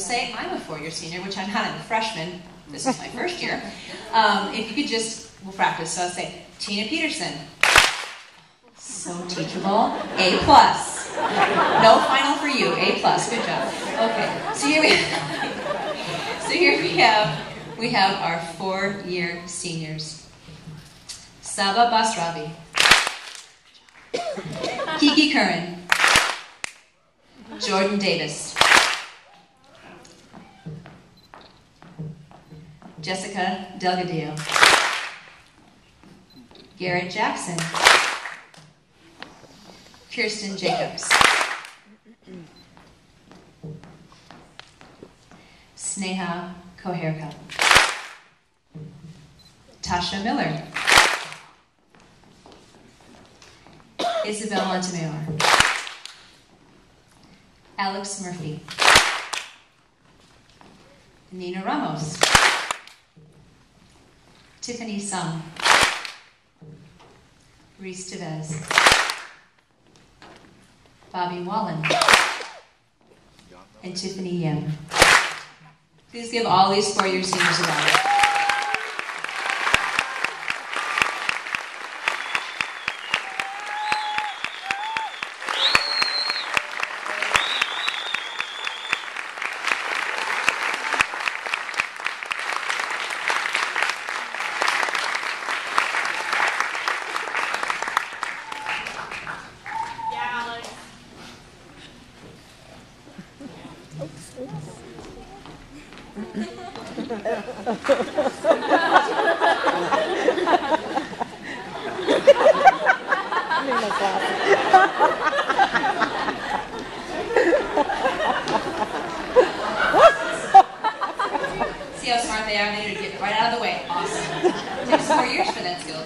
say I'm a four-year senior, which I'm not, I'm a freshman. This is my first year. If you could just, we'll practice. So I'll say, Tina Peterson. So teachable. A+. No final for you. A+. Good job. Okay. So here we have our four-year seniors. Saba Basravi. Kiki Curran. Jordan Davis. Jessica Delgadillo. Garrett Jackson. Kirsten Jacobs. Sneha Koherka. Tasha Miller. Isabel Montemayor. Alex Murphy. Nina Ramos. Tiffany Sung. Reese Tevez. Bobby Wallen. And Tiffany Yim. Please give all these four-year seniors a round. See how smart they are? They need to get right out of the way. Awesome. It takes 4 years for that skill.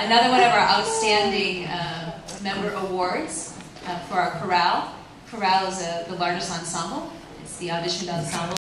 Another one of our outstanding member awards for our chorale. Chorale is the largest ensemble. It's the auditioned ensemble